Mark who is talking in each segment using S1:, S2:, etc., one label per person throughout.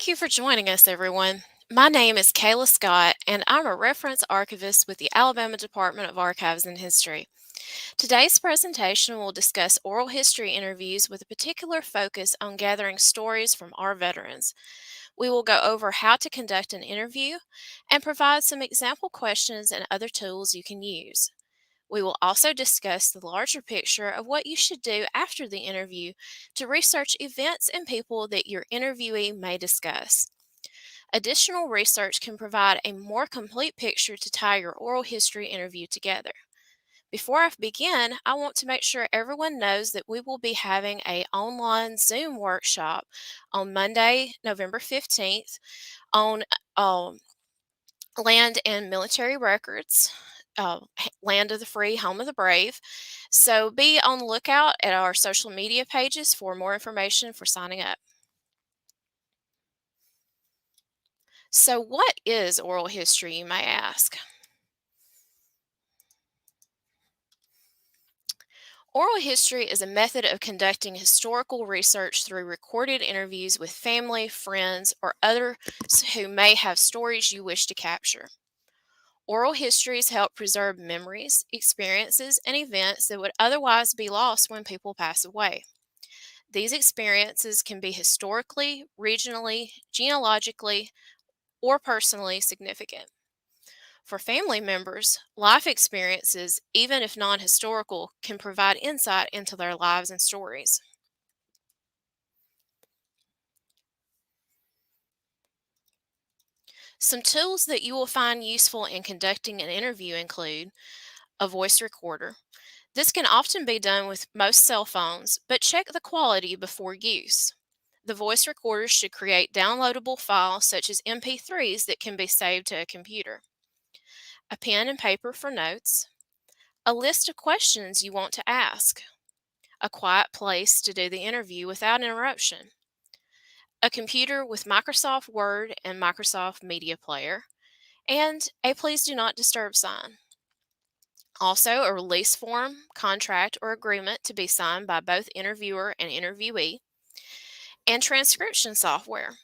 S1: you for joining us, everyone. My name is Kayla Scott, and I'm a reference archivist with the Alabama Department of Archives and History. Today's presentation will discuss oral history interviews with a particular focus on gathering stories from our veterans. We will go over how to conduct an interview and provide some example questions and other tools you can use. We will also discuss the larger picture of what you should do after the interview to research events and people that your interviewee may discuss. Additional research can provide a more complete picture to tie your oral history interview together. Before I begin, I want to make sure everyone knows that we will be having an online Zoom workshop on Monday, November 15th on land and military records, land of the free, home of the brave. So be on the lookout at our social media pages for more information for signing up. So what is oral history, you may ask? Oral history is a method of conducting historical research through recorded interviews with family, friends, or others who may have stories you wish to capture. Oral histories help preserve memories, experiences, and events that would otherwise be lost when people pass away. These experiences can be historically, regionally, genealogically, or personally significant. For family members, life experiences, even if non historical, can provide insight into their lives and stories. Some tools that you will find useful in conducting an interview include a voice recorder. This can often be done with most cell phones, but check the quality before use. The voice recorders should create downloadable files such as MP3s that can be saved to a computer. A pen and paper for notes. A list of questions you want to ask. A quiet place to do the interview without interruption. A computer with Microsoft Word and Microsoft Media Player. And a please do not disturb sign. Also, a release form, contract, or agreement to be signed by both interviewer and interviewee, and transcription software.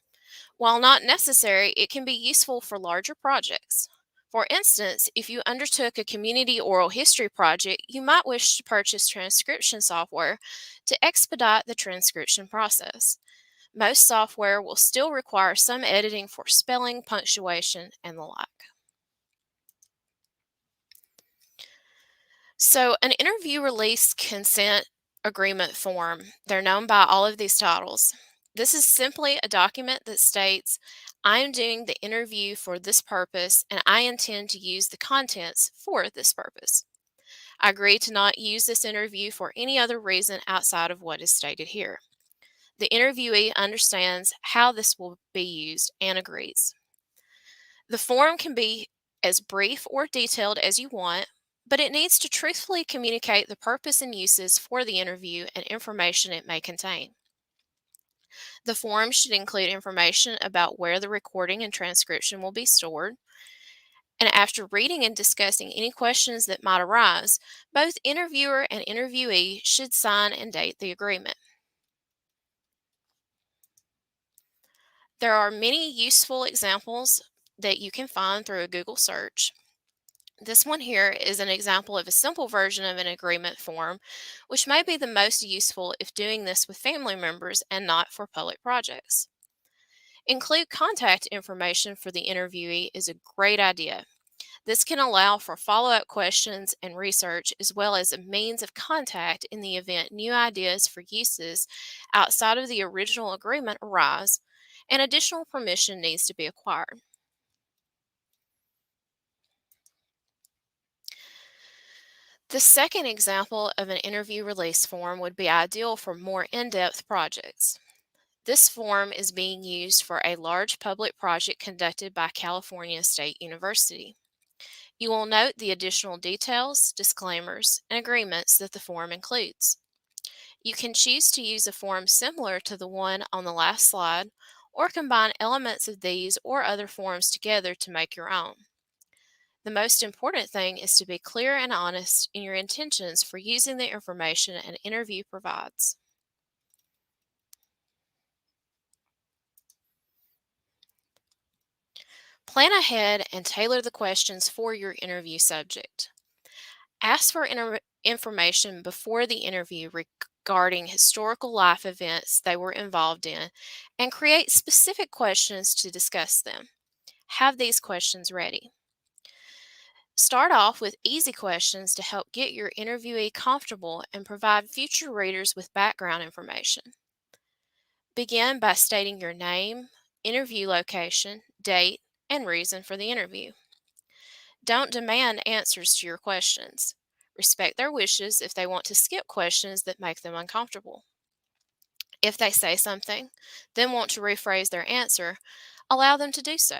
S1: While not necessary, it can be useful for larger projects. For instance, if you undertook a community oral history project, you might wish to purchase transcription software to expedite the transcription process. Most software will still require some editing for spelling, punctuation, and the like. So, an interview release consent agreement form, they're known by all of these titles. This is simply a document that states, I am doing the interview for this purpose and I intend to use the contents for this purpose. I agree to not use this interview for any other reason outside of what is stated here. The interviewee understands how this will be used and agrees. The form can be as brief or detailed as you want, but it needs to truthfully communicate the purpose and uses for the interview and information it may contain. The form should include information about where the recording and transcription will be stored. And after reading and discussing any questions that might arise, both interviewer and interviewee should sign and date the agreement. There are many useful examples that you can find through a Google search. This one here is an example of a simple version of an agreement form, which may be the most useful if doing this with family members and not for public projects. Include contact information for the interviewee is a great idea. This can allow for follow-up questions and research as well as a means of contact in the event new ideas for uses outside of the original agreement arise and additional permission needs to be acquired. The second example of an interview release form would be ideal for more in-depth projects. This form is being used for a large public project conducted by California State University. You will note the additional details, disclaimers, and agreements that the form includes. You can choose to use a form similar to the one on the last slide, or combine elements of these or other forms together to make your own. The most important thing is to be clear and honest in your intentions for using the information an interview provides. Plan ahead and tailor the questions for your interview subject. Ask for information before the interview regarding historical life events they were involved in and create specific questions to discuss them. Have these questions ready. Start off with easy questions to help get your interviewee comfortable and provide future readers with background information. Begin by stating your name, interview location, date, and reason for the interview. Don't demand answers to your questions. Respect their wishes if they want to skip questions that make them uncomfortable. If they say something, then want to rephrase their answer, allow them to do so.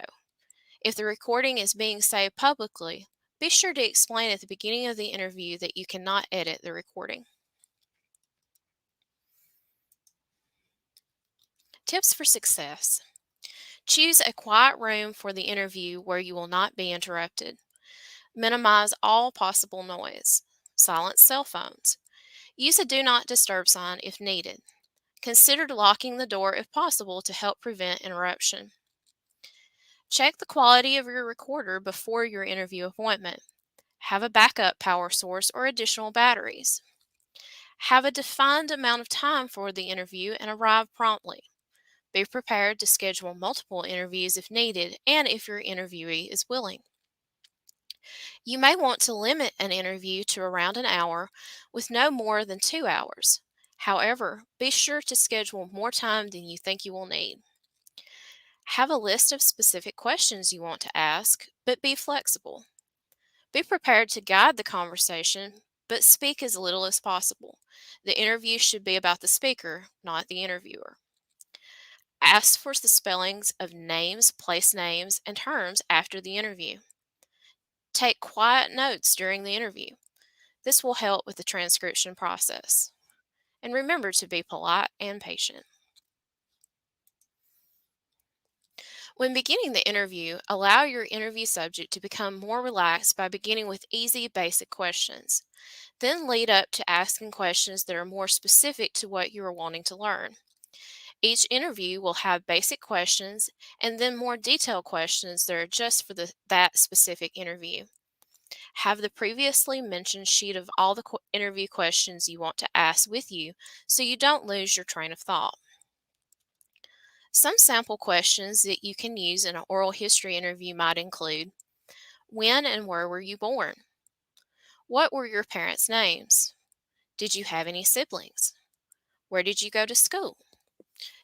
S1: If the recording is being saved publicly, be sure to explain at the beginning of the interview that you cannot edit the recording. Tips for success. Choose a quiet room for the interview where you will not be interrupted. Minimize all possible noise. Silence cell phones. Use a do not disturb sign if needed. Consider locking the door if possible to help prevent interruption. Check the quality of your recorder before your interview appointment. Have a backup power source or additional batteries. Have a defined amount of time for the interview and arrive promptly. Be prepared to schedule multiple interviews if needed and if your interviewee is willing. You may want to limit an interview to around an hour with no more than 2 hours. However, be sure to schedule more time than you think you will need. Have a list of specific questions you want to ask, but be flexible. Be prepared to guide the conversation, but speak as little as possible. The interview should be about the speaker, not the interviewer. Ask for the spellings of names, place names, and terms after the interview. Take quiet notes during the interview. This will help with the transcription process. And remember to be polite and patient. When beginning the interview, allow your interview subject to become more relaxed by beginning with easy, basic questions. Then lead up to asking questions that are more specific to what you are wanting to learn. Each interview will have basic questions and then more detailed questions that are just for that specific interview. Have the previously mentioned sheet of all the interview questions you want to ask with you so you don't lose your train of thought. Some sample questions that you can use in an oral history interview might include: when and where were you born? What were your parents' names? Did you have any siblings? Where did you go to school?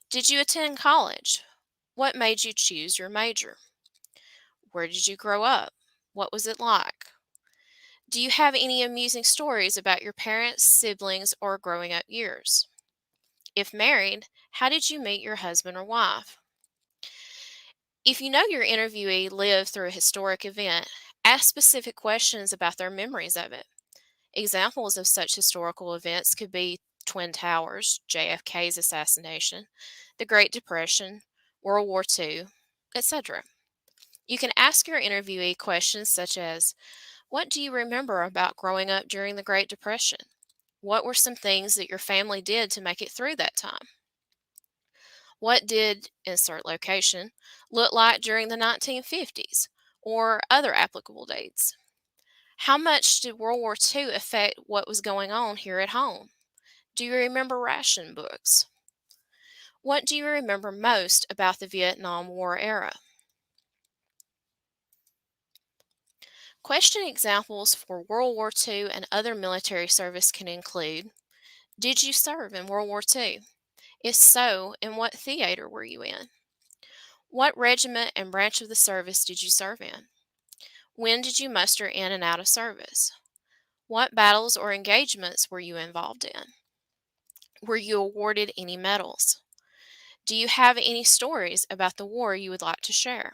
S1: Did you attend college? What made you choose your major? Where did you grow up? What was it like? Do you have any amusing stories about your parents, siblings, or growing up years? If married, how did you meet your husband or wife? If you know your interviewee lived through a historic event, ask specific questions about their memories of it. Examples of such historical events could be Twin Towers, JFK's assassination, the Great Depression, World War II, etc. You can ask your interviewee questions such as: what do you remember about growing up during the Great Depression? What were some things that your family did to make it through that time? What did insert location look like during the 1950s or other applicable dates? How much did World War II affect what was going on here at home? Do you remember ration books? What do you remember most about the Vietnam War era? Question examples for World War II and other military service can include: did you serve in World War II? If so, in what theater were you in? What regiment and branch of the service did you serve in? When did you muster in and out of service? What battles or engagements were you involved in? Were you awarded any medals? Do you have any stories about the war you would like to share?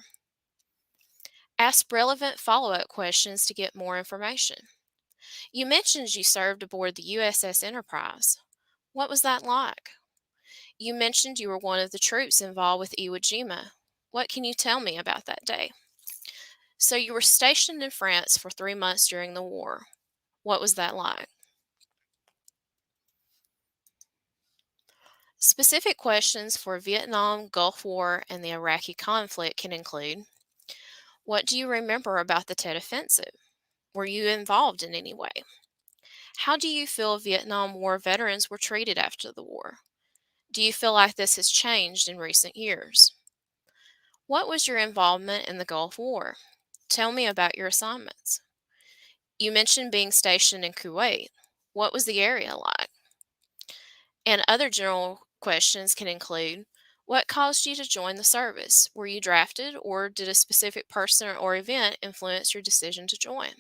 S1: Ask relevant follow-up questions to get more information. You mentioned you served aboard the USS Enterprise. What was that like? You mentioned you were one of the troops involved with Iwo Jima. What can you tell me about that day? So you were stationed in France for 3 months during the war. What was that like? Specific questions for Vietnam, Gulf War, and the Iraqi conflict can include: What do you remember about the Tet Offensive? Were you involved in any way? How do you feel Vietnam War veterans were treated after the war? Do you feel like this has changed in recent years? What was your involvement in the Gulf War? Tell me about your assignments. You mentioned being stationed in Kuwait. What was the area like? And other general questions can include, what caused you to join the service? Were you drafted, or did a specific person or event influence your decision to join?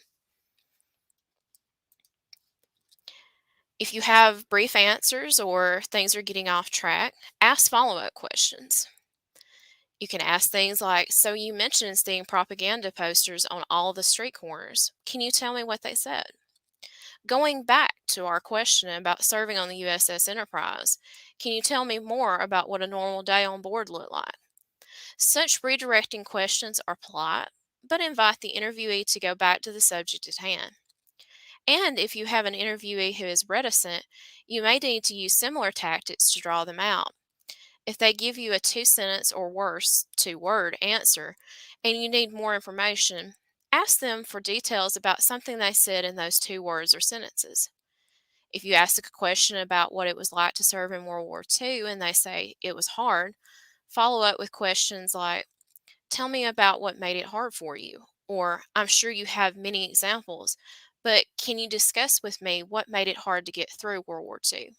S1: If you have brief answers or things are getting off track, ask follow-up questions. You can ask things like, so you mentioned seeing propaganda posters on all the street corners. Can you tell me what they said? Going back to our question about serving on the USS Enterprise, can you tell me more about what a normal day on board looked like? Such redirecting questions are polite, but invite the interviewee to go back to the subject at hand. And if you have an interviewee who is reticent, you may need to use similar tactics to draw them out. If they give you a two-sentence or worse, two-word answer, and you need more information, ask them for details about something they said in those two words or sentences. If you ask a question about what it was like to serve in World War II and they say it was hard, follow up with questions like, tell me about what made it hard for you, or I'm sure you have many examples, but can you discuss with me what made it hard to get through World War II?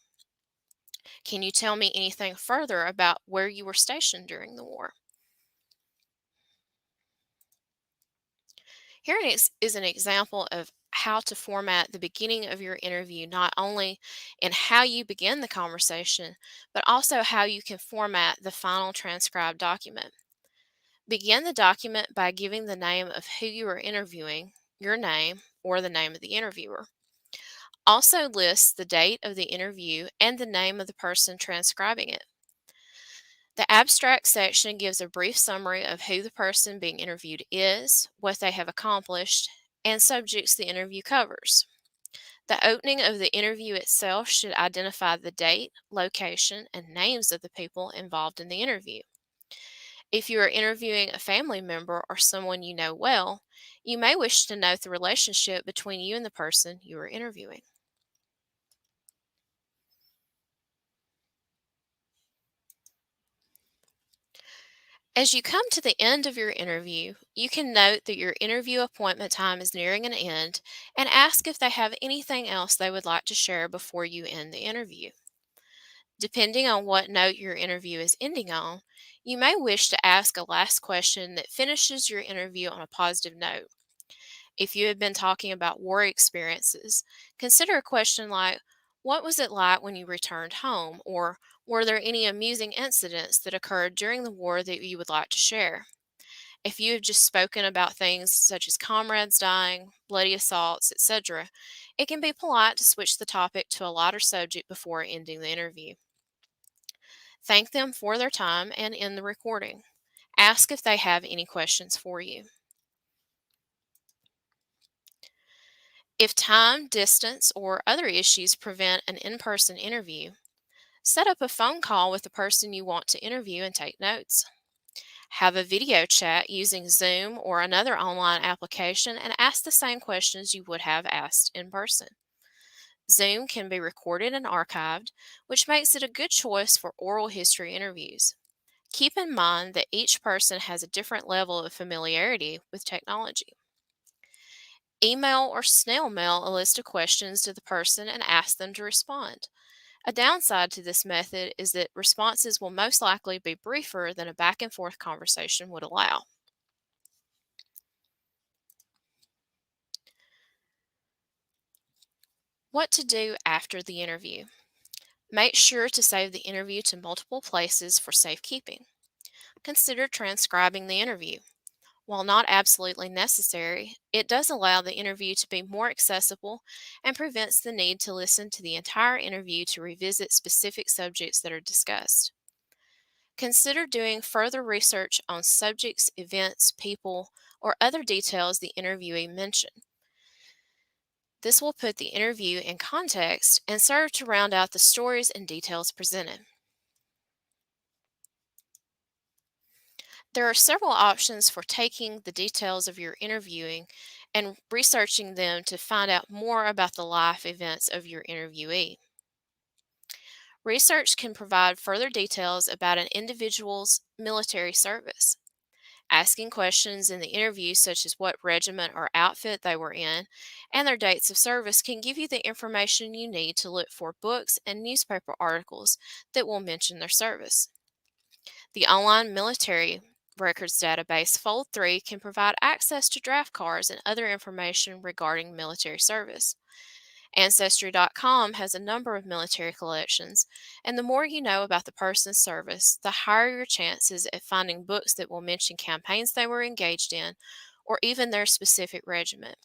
S1: Can you tell me anything further about where you were stationed during the war? Here is an example of how to format the beginning of your interview, not only in how you begin the conversation, but also how you can format the final transcribed document. Begin the document by giving the name of who you are interviewing, your name, or the name of the interviewer. Also list the date of the interview and the name of the person transcribing it. The abstract section gives a brief summary of who the person being interviewed is, what they have accomplished, and subjects the interview covers. The opening of the interview itself should identify the date, location, and names of the people involved in the interview. If you are interviewing a family member or someone you know well, you may wish to note the relationship between you and the person you are interviewing. As you come to the end of your interview, you can note that your interview appointment time is nearing an end and ask if they have anything else they would like to share before you end the interview. Depending on what note your interview is ending on, you may wish to ask a last question that finishes your interview on a positive note. If you have been talking about war experiences, consider a question like, what was it like when you returned home? Or were there any amusing incidents that occurred during the war that you would like to share? If you have just spoken about things such as comrades dying, bloody assaults, etc., it can be polite to switch the topic to a lighter subject before ending the interview. Thank them for their time and end the recording. Ask if they have any questions for you. If time, distance, or other issues prevent an in-person interview, set up a phone call with the person you want to interview and take notes. Have a video chat using Zoom or another online application and ask the same questions you would have asked in person. Zoom can be recorded and archived, which makes it a good choice for oral history interviews. Keep in mind that each person has a different level of familiarity with technology. Email or snail mail a list of questions to the person and ask them to respond. A downside to this method is that responses will most likely be briefer than a back and forth conversation would allow. What to do after the interview. Make sure to save the interview to multiple places for safekeeping. Consider transcribing the interview. While not absolutely necessary, it does allow the interview to be more accessible and prevents the need to listen to the entire interview to revisit specific subjects that are discussed. Consider doing further research on subjects, events, people, or other details the interviewee mentioned. This will put the interview in context and serve to round out the stories and details presented. There are several options for taking the details of your interviewing and researching them to find out more about the life events of your interviewee. Research can provide further details about an individual's military service. Asking questions in the interview, such as what regiment or outfit they were in and their dates of service, can give you the information you need to look for books and newspaper articles that will mention their service. The online military records database Fold 3 can provide access to draft cards and other information regarding military service. Ancestry.com has a number of military collections, and the more you know about the person's service, the higher your chances at finding books that will mention campaigns they were engaged in or even their specific regiment.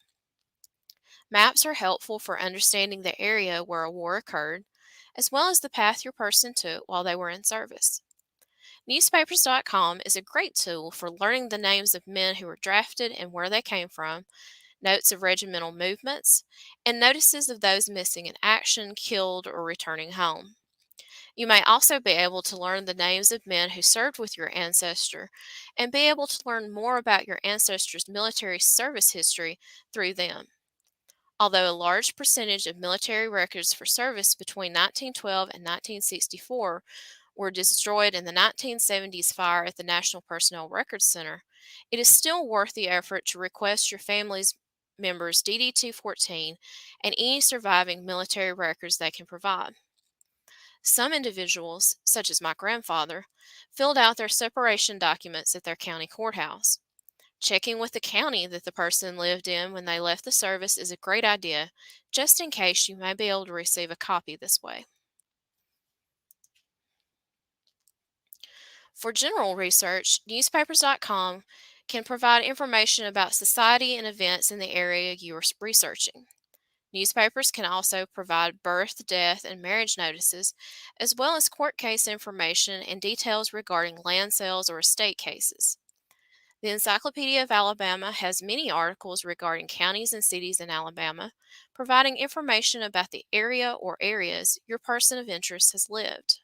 S1: Maps are helpful for understanding the area where a war occurred, as well as the path your person took while they were in service. Newspapers.com is a great tool for learning the names of men who were drafted and where they came from, notes of regimental movements, and notices of those missing in action, killed, or returning home. You may also be able to learn the names of men who served with your ancestor and be able to learn more about your ancestor's military service history through them. Although a large percentage of military records for service between 1912 and 1964 were destroyed in the 1970s fire at the National Personnel Records Center, it is still worth the effort to request your family's members' DD 214 and any surviving military records they can provide. Some individuals, such as my grandfather, filled out their separation documents at their county courthouse. Checking with the county that the person lived in when they left the service is a great idea, just in case you may be able to receive a copy this way. For general research, newspapers.com can provide information about society and events in the area you are researching. Newspapers can also provide birth, death, and marriage notices, as well as court case information and details regarding land sales or estate cases. The Encyclopedia of Alabama has many articles regarding counties and cities in Alabama, providing information about the area or areas your person of interest has lived.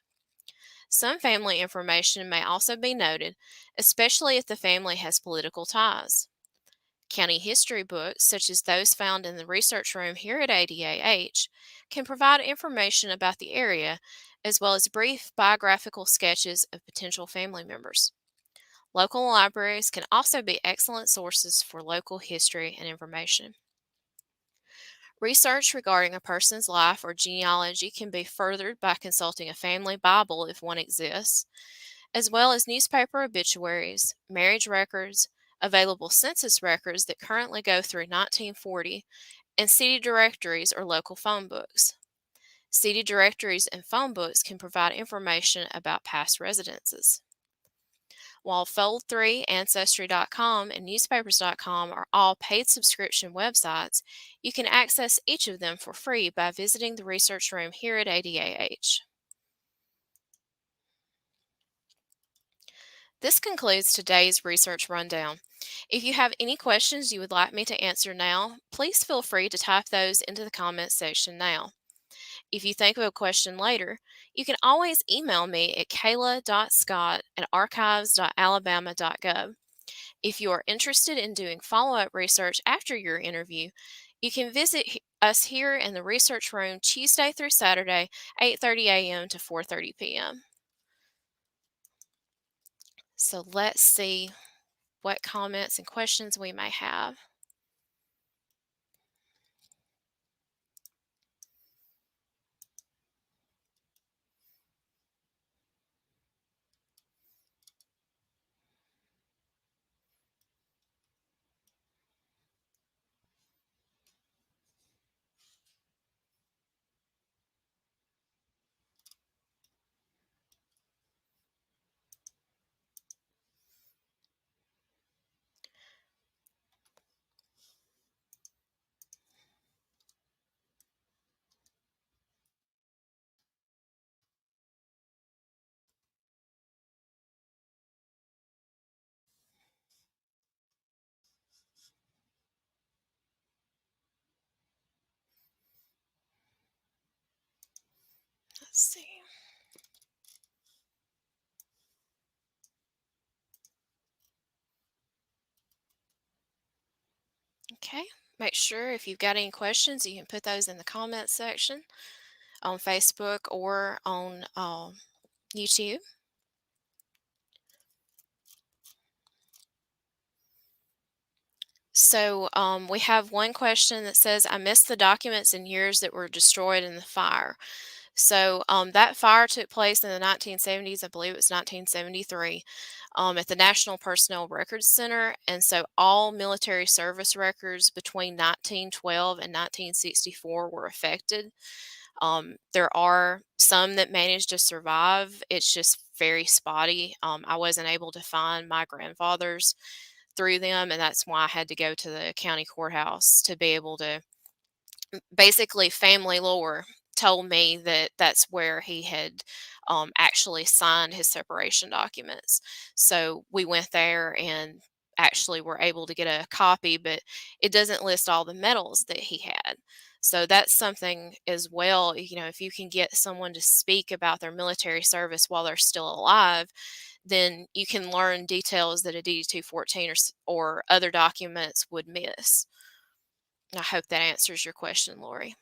S1: Some family information may also be noted, especially if the family has political ties. County history books, such as those found in the research room here at ADAH, can provide information about the area, as well as brief biographical sketches of potential family members. Local libraries can also be excellent sources for local history and information. Research regarding a person's life or genealogy can be furthered by consulting a family Bible if one exists, as well as newspaper obituaries, marriage records, available census records that currently go through 1940, and city directories or local phone books. City directories and phone books can provide information about past residences. While Fold3, Ancestry.com, and Newspapers.com are all paid subscription websites, you can access each of them for free by visiting the research room here at ADAH. This concludes today's research rundown. If you have any questions you would like me to answer now, please feel free to type those into the comments section now. If you think of a question later, you can always email me at kayla.scott@archives.alabama.gov. If you are interested in doing follow-up research after your interview, you can visit us here in the research room Tuesday through Saturday, 8:30 a.m. to 4:30 p.m. So let's see what comments and questions we may have. Let's see. Okay. Make sure if you've got any questions, you can put those in the comments section on Facebook or on YouTube. So we have one question that says, I missed the documents and years that were destroyed in the fire. So that fire took place in the 1970s. I believe it was 1973 at the National Personnel Records Center. And so all military service records between 1912 and 1964 were affected. There are some that managed to survive. It's just very spotty. I wasn't able to find my grandfather's through them, and that's why I had to go to the county courthouse to be able to basically family lore told me that that's where he had actually signed his separation documents. So we went there and actually were able to get a copy, but it doesn't list all the medals that he had. So that's something as well. If you can get someone to speak about their military service while they're still alive, then you can learn details that a DD 214 or other documents would miss. I hope that answers your question, Lori.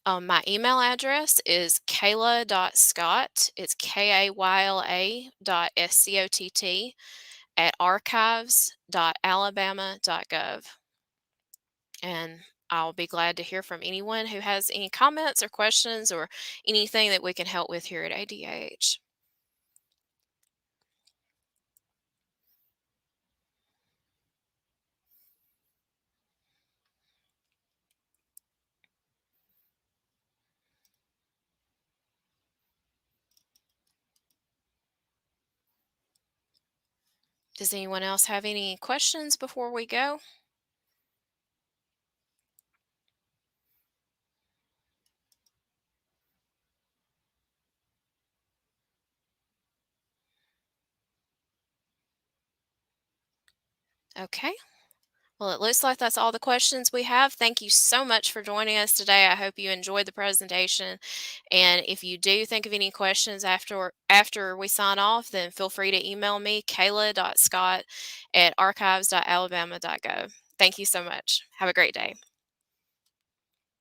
S1: My email address is kayla.scott. It's KAYLA.SCOTT at archives.alabama.gov. And I'll be glad to hear from anyone who has any comments or questions or anything that we can help with here at ADH. Does anyone else have any questions before we go? Okay. Well, it looks like that's all the questions we have. Thank you so much for joining us today. I hope you enjoyed the presentation. And if you do think of any questions after we sign off, then feel free to email me, kayla.scott at archives.alabama.gov. Thank you so much. Have a great day.